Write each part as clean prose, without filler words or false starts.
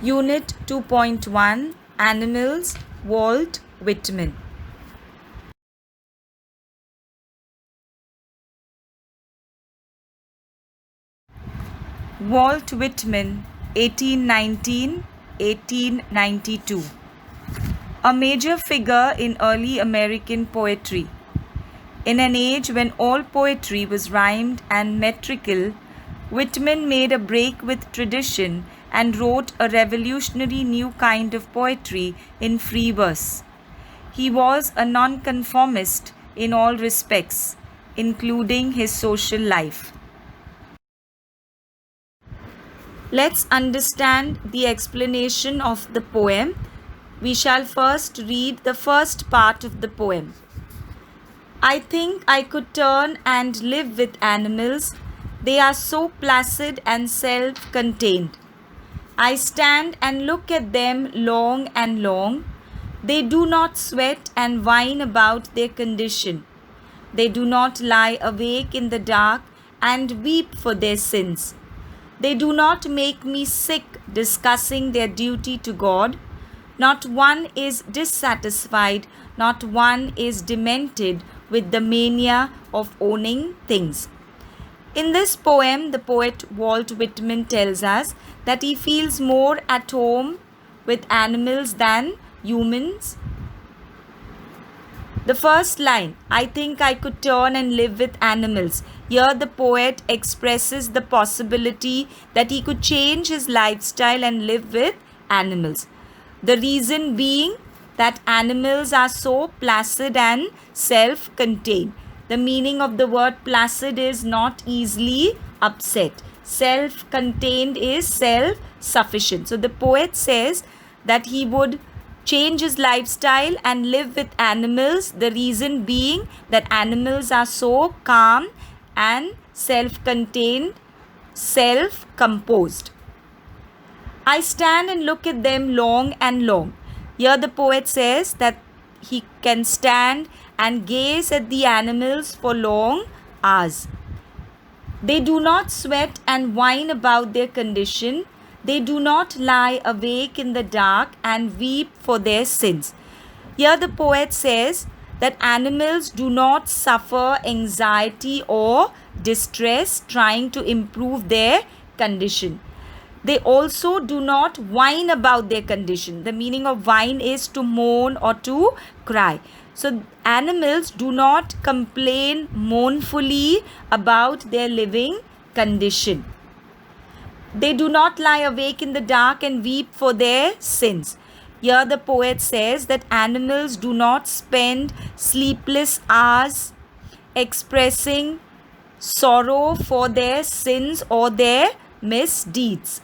Unit 2.1 Animals, Walt Whitman. Walt Whitman, 1819-1892. A major figure in early American poetry. In an age when all poetry was rhymed and metrical, Whitman made a break with tradition and wrote a revolutionary new kind of poetry in free verse. He was a nonconformist in all respects, including his social life. Let's understand the explanation of the poem. We shall first read the first part of the poem. I think I could turn and live with animals. They are so placid and self-contained. I stand and look at them long and long. They do not sweat and whine about their condition. They do not lie awake in the dark and weep for their sins. They do not make me sick discussing their duty to God. Not one is dissatisfied, not one is demented with the mania of owning things. In this poem, the poet Walt Whitman tells us that he feels more at home with animals than humans. The first line, I think I could turn and live with animals. Here the poet expresses the possibility that he could change his lifestyle and live with animals. The reason being that animals are so placid and self-contained. The meaning of the word placid is not easily upset. Self-contained is self-sufficient. So the poet says that he would change his lifestyle and live with animals. The reason being that animals are so calm and self-contained, self-composed. I stand and look at them long and long. Here the poet says that he can stand and gaze at the animals for long hours. They do not sweat and whine about their condition. They do not lie awake in the dark and weep for their sins. Here the poet says that animals do not suffer anxiety or distress trying to improve their condition. They also do not whine about their condition. The meaning of whine is to moan or to cry. So animals do not complain mournfully about their living condition. They do not lie awake in the dark and weep for their sins. Here the poet says that animals do not spend sleepless hours expressing sorrow for their sins or their misdeeds.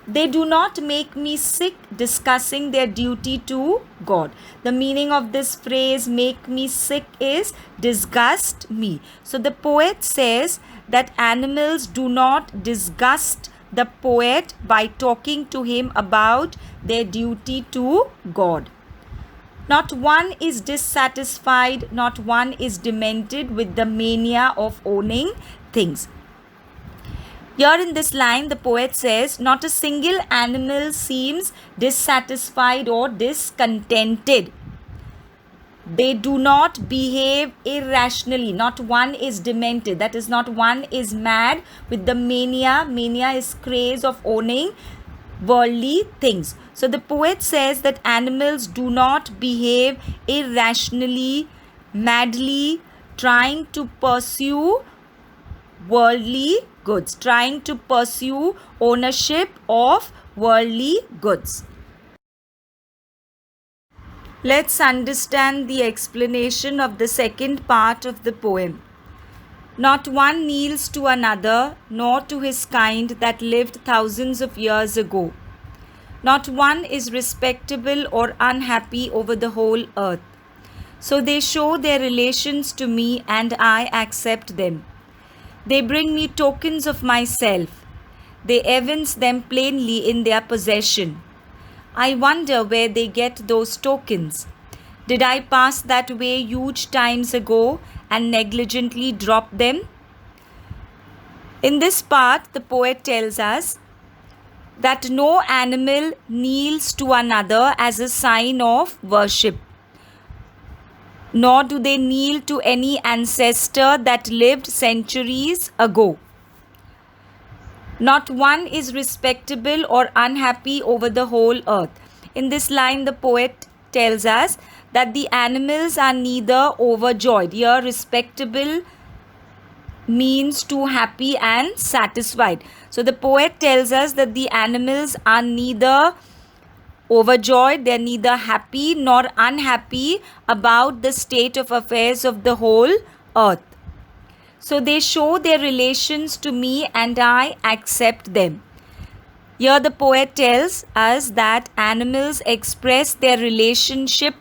They do not make me sick discussing their duty to God. The meaning of this phrase, make me sick, is disgust me. So the poet says that animals do not disgust the poet by talking to him about their duty to God. Not one is dissatisfied, not one is demented with the mania of owning things. Here in this line, the poet says, not a single animal seems dissatisfied or discontented. They do not behave irrationally. Not one is demented. That is, not one is mad with the mania. Mania is craze of owning worldly things. So the poet says that animals do not behave irrationally, madly, trying to pursue worldly goods, trying to pursue ownership of worldly goods. Let's understand the explanation of the second part of the poem. Not one kneels to another, nor to his kind that lived thousands of years ago. Not one is respectable or unhappy over the whole earth. So they show their relations to me, and I accept them. They bring me tokens of myself. They evince them plainly in their possession. I wonder where they get those tokens. Did I pass that way huge times ago and negligently drop them? In this part, the poet tells us that no animal kneels to another as a sign of worship, nor do they kneel to any ancestor that lived centuries ago. Not one is respectable or unhappy over the whole earth. In this line, the poet tells us that the animals are neither overjoyed. Here, respectable means too happy and satisfied. So the poet tells us that the animals are neither overjoyed, they are neither happy nor unhappy about the state of affairs of the whole earth. So they show their relations to me and I accept them. Here the poet tells us that animals express their relationship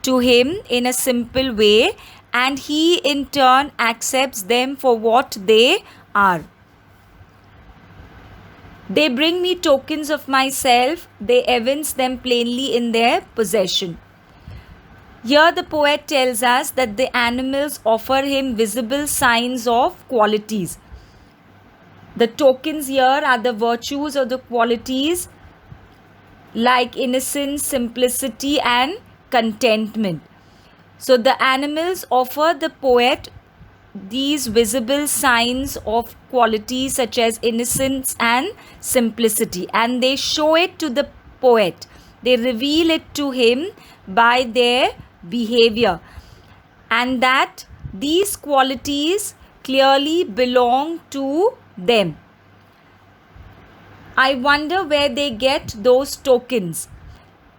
to him in a simple way, and he in turn accepts them for what they are. They bring me tokens of myself, they evince them plainly in their possession. Here the poet tells us that the animals offer him visible signs of qualities. The tokens here are the virtues or the qualities like innocence, simplicity and contentment. So the animals offer the poet these visible signs of qualities such as innocence and simplicity, and they show it to the poet. They reveal it to him by their behavior, and that these qualities clearly belong to them. I wonder where they get those tokens.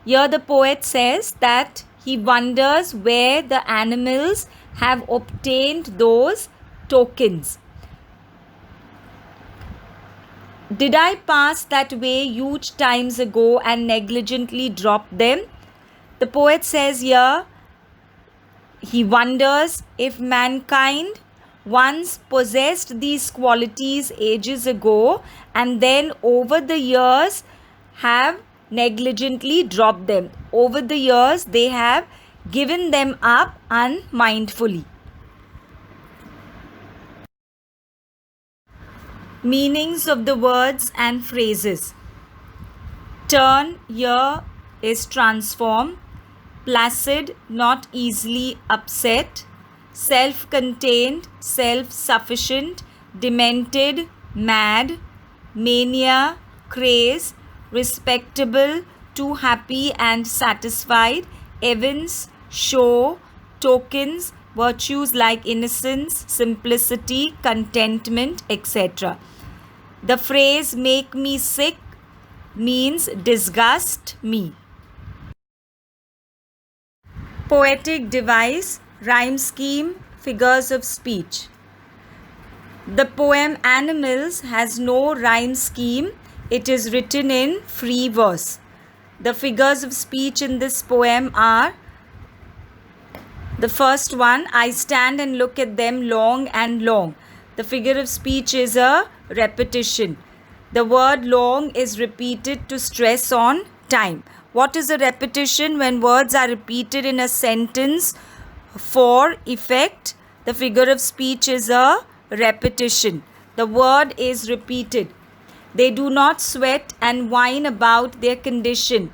Here the poet says that he wonders where the animals have obtained those tokens. Did I pass that way huge times ago and negligently drop them? The poet says here, he wonders if mankind once possessed these qualities ages ago and then over the years have negligently dropped them. Over the years they have given them up unmindfully. Meanings of the words and phrases. Turn here is transform. Placid, not easily upset. Self-contained, self-sufficient. Demented, mad. Mania, craze. Respectable, too happy and satisfied. Evince, show. Tokens, virtues like innocence, simplicity, contentment, etc. The phrase make me sick means disgust me. Poetic device, rhyme scheme, figures of speech. The poem Animals has no rhyme scheme. It is written in free verse. The figures of speech in this poem are: the first one, I stand and look at them long and long. The figure of speech is a repetition. The word long is repeated to stress on time. What is a repetition? When words are repeated in a sentence for effect, the figure of speech is a repetition. The word is repeated. They do not sweat and whine about their condition.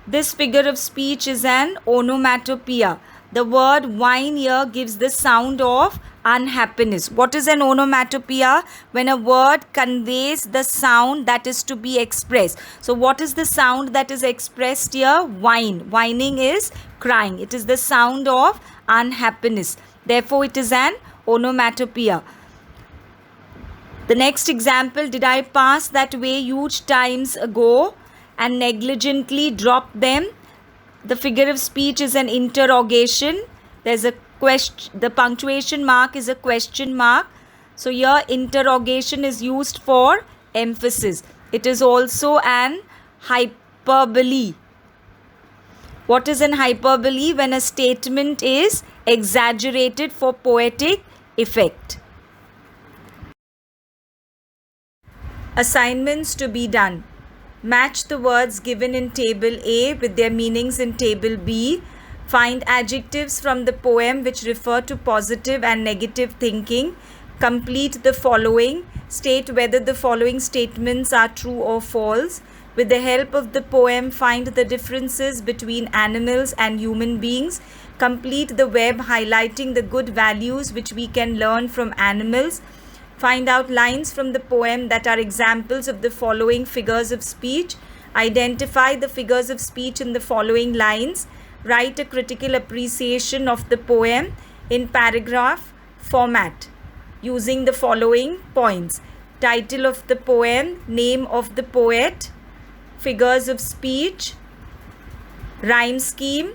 This figure of speech is an onomatopoeia. The word whine here gives the sound of unhappiness. What is an onomatopoeia? When a word conveys the sound that is to be expressed. So what is the sound that is expressed here? Whine. Whining is crying. It is the sound of unhappiness. Therefore, it is an onomatopoeia. The next example, did I pass that way huge times ago and negligently drop them? The figure of speech is an interrogation. There's a question. The punctuation mark is a question mark. So here interrogation is used for emphasis. It is also an hyperbole. What is an hyperbole? When a statement is exaggerated for poetic effect. Assignments to be done. Match the words given in table A with their meanings in table B. Find adjectives from the poem which refer to positive and negative thinking. Complete the following. State whether the following statements are true or false. With the help of the poem, find the differences between animals and human beings. Complete the web highlighting the good values which we can learn from animals. Find out lines from the poem that are examples of the following figures of speech. Identify the figures of speech in the following lines. Write a critical appreciation of the poem in paragraph format using the following points: title of the poem, name of the poet, figures of speech, rhyme scheme,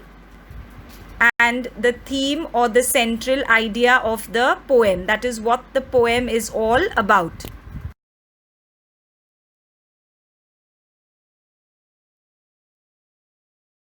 and the theme or the central idea of the poem. That is what the poem is all about.